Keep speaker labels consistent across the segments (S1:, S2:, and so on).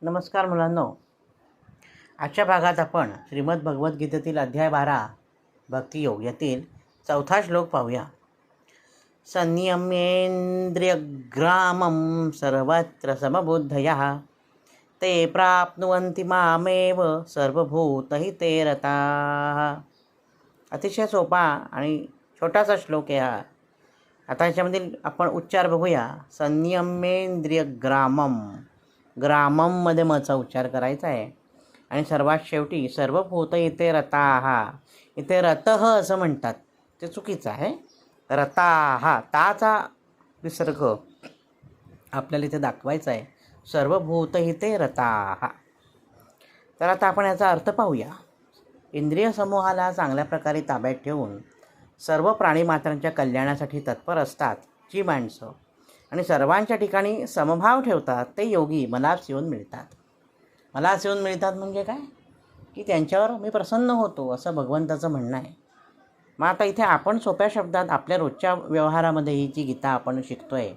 S1: नमस्कार मुलांनो, आजच्या भागात आपण श्रीमद भगवद्गीतेतील अध्याय 12 भक्तियोग यातील 4था श्लोक पाहूया. संयम्येन्द्रियग्रामं सर्वत्र समबुद्धयः ते प्राप्नुवन्ति मामेव सर्वभूतहिते रताः. अतिशय सोपा आणि छोटासा श्लोक आहे हा. आता याच्यामधील आपण उच्चार बघूया. संयम्येन्द्रियग्रामम, ग्रामममध्ये मचा उच्चार करायचा आहे. आणि सर्वात शेवटी सर्वभूत इथे रताहा, इथे रतः असं म्हणतात, ते चुकीचं आहे. रताहा, ताचा विसर्ग आपल्याला इथे दाखवायचा आहे. सर्वभूत इथे रताहा. तर आता आपण याचा अर्थ पाहूया. इंद्रिय समूहाला चांगल्या प्रकारे ताब्यात ठेवून सर्व प्राणीमात्रांच्या कल्याणासाठी तत्पर असतात जी माणसं, आणि सर्वांच्या ठिकाणी समभाव ठेवतात ते योगी मलाच येऊन मिळतात. मलाच येऊन मिळतात म्हणजे काय, की त्यांच्यावर मी प्रसन्न होतो असं भगवंताचं म्हणणं आहे. मग आता इथे आपण सोप्या शब्दात आपल्या रोजच्या व्यवहारामध्ये ही जी गीता आपण शिकतो आहे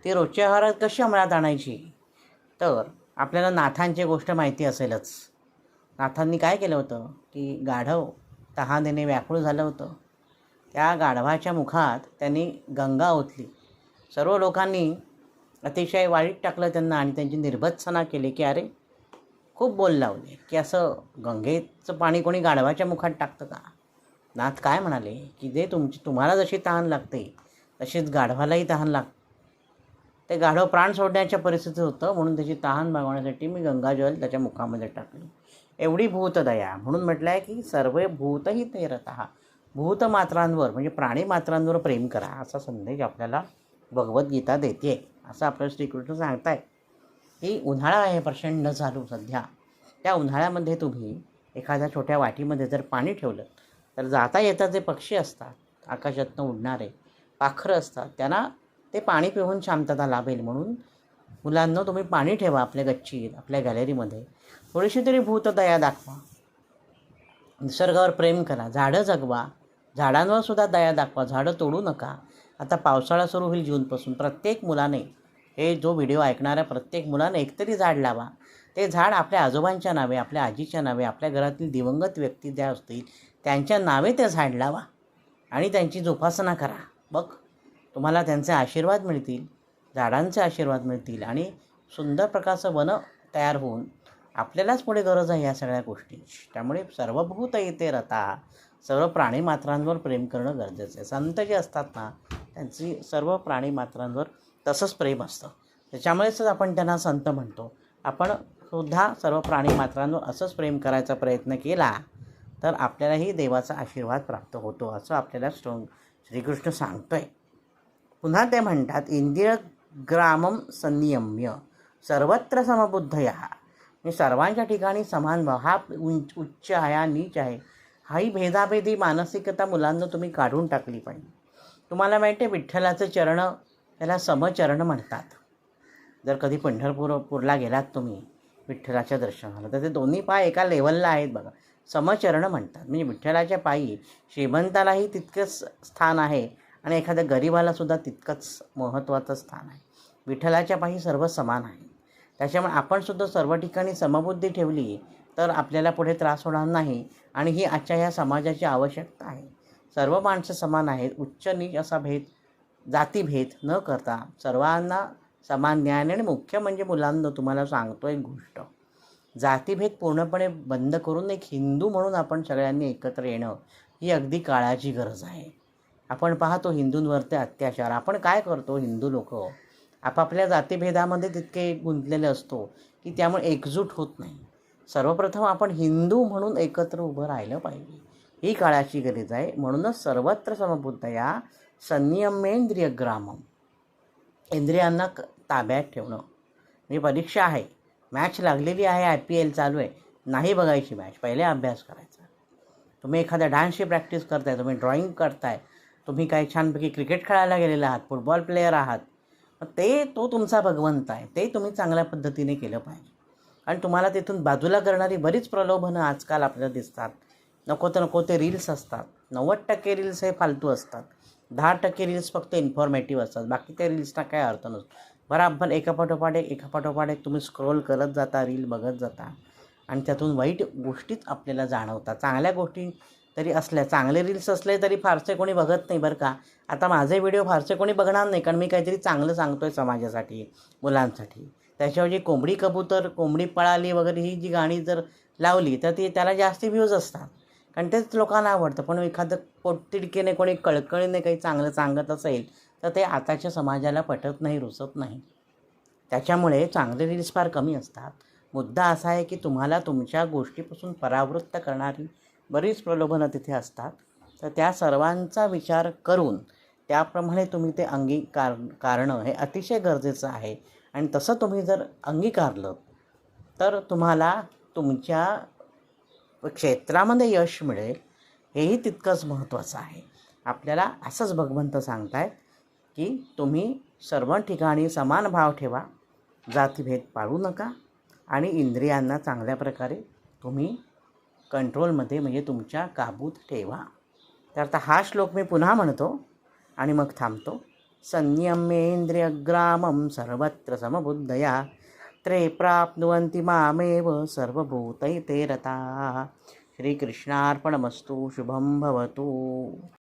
S1: ती रोजच्या व्यवहारात कशी अंमलात आणायची, तर आपल्याला नाथांची गोष्ट माहिती असेलच. नाथांनी काय केलं होतं की गाढव तहानेने व्याकुळ झालं होतं. त्या गाढवाच्या मुखात त्यांनी गंगा ओतली. सर्व लोकांनी अतिशय वाईट टाकलं त्यांना आणि त्यांची निर्भत्सना केली की अरे, खूप बोल लावले की असं गंगेचं पाणी कोणी गाढवाच्या मुखात टाकतं का. नाथ काय म्हणाले की जे तुम्हाला जशी तहान लागते तशीच गाढवालाही तहान लागते. ते गाढव प्राण सोडण्याच्या परिस्थितीत होतं, म्हणून त्याची तहान भागवण्यासाठी मी गंगाजल त्याच्या मुखामध्ये टाकली. एवढी भूतदया, म्हणून म्हटलं आहे की सर्व भूतही ते रतः, भूतमात्रांवर म्हणजे प्राणीमात्रांवर प्रेम करा असा संदेश आपल्याला भगवद्गीता देते. असं आपल्याला श्रीकृष्ण सांगताय की उन्हाळा आहे प्रचंड चालू सध्या. त्या उन्हाळ्यामध्ये तुम्ही एखाद्या छोट्या वाटीमध्ये जर पाणी ठेवलं तर जाता येता जे पक्षी असतात, आकाशातनं उडणारे पाखरं असतात, त्यांना ते पाणी पिऊन शांतता लाभेल. म्हणून मुलांना तुम्ही पाणी ठेवा आपल्या गच्चीत, आपल्या गॅलरीमध्ये. थोडीशी तरी भूतदया दाखवा, निसर्गावर प्रेम करा, झाडं जगवा, झाडांवर सुद्धा दया दाखवा, झाडं तोडू नका. आता पावसाळा सुरू होईल जूनपासून. प्रत्येक मुलाने, हे जो व्हिडिओ ऐकणाऱ्या प्रत्येक मुलाने एकतरी झाड लावा. ते झाड आपल्या आजोबांच्या नावे, आपल्या आजीच्या नावे, आपल्या घरातील दिवंगत व्यक्ती ज्या असतील त्यांच्या नावे ते झाड लावा आणि त्यांची जोपासना करा. बघ, तुम्हाला त्यांचे आशीर्वाद मिळतील, झाडांचे आशीर्वाद मिळतील आणि सुंदर प्रकारचं वन तयार होऊन आपल्यालाच पुढे गरज आहे या सगळ्या गोष्टींची. त्यामुळे सर्वभूत इथे रता, सर्व प्राणीमात्रांवर प्रेम करणं गरजेचं आहे. संत जे असतात ना, त्यांची सर्व प्राणीमात्रांवर तसंच प्रेम असतं. त्याच्यामुळेच आपण त्यांना संत म्हणतो. आपण सुद्धा सर्व प्राणीमात्रांवर असंच प्रेम करायचा प्रयत्न केला तर आपल्यालाही देवाचा आशीर्वाद प्राप्त होतो असं आपल्याला श्रीकृष्ण सांगतो आहे. पुन्हा ते म्हणतात, इंद्रियग्रामं संयम्य सर्वत्र समबुद्धयः, मी सर्वांच्या ठिकाणी समान भाव. हा उच्च आहे, हा नीच आहे, हाही भेदाभेदी मानसिकता मुलांना तुम्ही काढून टाकली पाहिजे. तुम्हाला माहिती आहे विठ्ठलाचं चरण, त्याला समचरण म्हणतात. जर कधी पंढरपूरला गेलात तुम्ही विठ्ठलाच्या दर्शनाला तर ते दोन्ही पाय एका लेवलला आहेत बघा. समचरण म्हणतात. म्हणजे विठ्ठलाच्या पायी श्रीमंतालाही तितकंच स्थान आहे आणि एखाद्या गरिबालासुद्धा तितकंच महत्त्वाचं स्थान आहे. विठ्ठलाच्या पायी सर्व समान आहे. त्याच्यामुळे आपण सुद्धा सर्व ठिकाणी समबुद्धी ठेवली तर आपल्याला पुढे त्रास होणार नाही. आणि ही आजच्या ह्या समाजाची आवश्यकता आहे. सर्व माणसं समान आहेत. उच्च नीच असा भेद, जातीभेद न करता सर्वांना समान न्याय. आणि मुख्य म्हणजे मुलांना तुम्हाला सांगतो एक गोष्ट, जातीभेद पूर्णपणे बंद करून एक हिंदू म्हणून आपण सगळ्यांनी एकत्र येणं ही अगदी काळाची गरज आहे. आपण पाहतो हिंदूंवरचे अत्याचार. आपण काय करतो, हिंदू लोक आपापल्या जातीभेदामध्ये तितके गुंतलेले असतो की त्यामुळे एकजूट होत नाही. सर्वप्रथम आपण हिंदू म्हणून एकत्र उभं राहिलं पाहिजे, ही काळाची गरज आहे. म्हणूनच सर्वत्र समबुद्धया संयमेंद्रियग्रामम, इंद्रियांना ताब्यात ठेवणं. म्हणजे परीक्षा आहे, मॅच लागलेली आहे, IPL चालू आहे, नाही बघायची मॅच, पहिले अभ्यास करायचा. तुम्ही एखाद्या डान्सची प्रॅक्टिस करताय, तुम्ही ड्रॉइंग करताय, तुम्ही काही छानपैकी क्रिकेट खेळायला गेलेला आहात, फुटबॉल प्लेयर आहात, तो तुमचा भगवंत आहे, ते तुम्ही चांगल्या पद्धतीने केलं पाहिजे. आणि तुम्हाला तिथून बाजूला करणारी बरीच प्रलोभनं आजकाल आपल्याला दिसतात. नको ते रील्स असतात. 90% रील्स हे फालतू असतात, 10% रील्स फक्त इन्फॉर्मेटिव्ह असतात. बाकी त्या रील्सना काय अर्थ नसतो. बराबर एकापाठोपाठ एक तुम्ही स्क्रोल करत जाता, रील बघत जाता आणि त्यातून वाईट गोष्टीच आपल्याला जाणवतात. चांगल्या गोष्टी तरी असल्या, चांगले रील्स असले तरी फारसे कोणी बघत नाही बरं का. आता माझे व्हिडिओ फारसे कोणी बघणार नाही, कारण मी काहीतरी चांगलं सांगतो आहे समाजासाठी, मुलांसाठी. त्याच्याऐवजी कोंबडी कबूतर, कोंबडी पळाली वगैरे ही जी गाणी जर लावली तर ती त्याला जास्ती व्ह्यूज असतात, कारण तेच लोकांना आवडतं. पण एखादं पोटतिडकीने कोणी कळकळीने काही चांगलं सांगत असेल तर ते आताच्या समाजाला पटत नाही, रुचत नाही. त्याच्यामुळे चांगले रील्स फार कमी असतात. मुद्दा असा आहे की तुम्हाला तुमच्या गोष्टीपासून परावृत्त करणारी बरीच प्रलोभनं तिथे असतात. तर त्या सर्वांचा विचार करून त्याप्रमाणे तुम्ही ते कारणं हे अतिशय गरजेचं आहे. आणि तसं तुम्ही जर अंगीकारलं तर तुम्हाला तुमच्या क्षेत्रामध्ये यश मिळेल, हेही तितकंच महत्त्वाचं आहे. आपल्याला असंच भगवंत सांगतायत की तुम्ही सर्व ठिकाणी समान भाव ठेवा, जातीभेद पाळू नका आणि इंद्रियांना चांगल्या प्रकारे तुम्ही कंट्रोलमध्ये म्हणजे तुमच्या काबूत ठेवा. तर आता हा श्लोक मी पुन्हा म्हणतो आणि मग थांबतो. संयम्येन्द्रियग्रामं सर्वत्र समबुद्धया त्रे प्राप्नुवन्ति मामेव सर्वभूतैते रताः. श्रीकृष्णार्पणमस्तु. शुभं भवतु.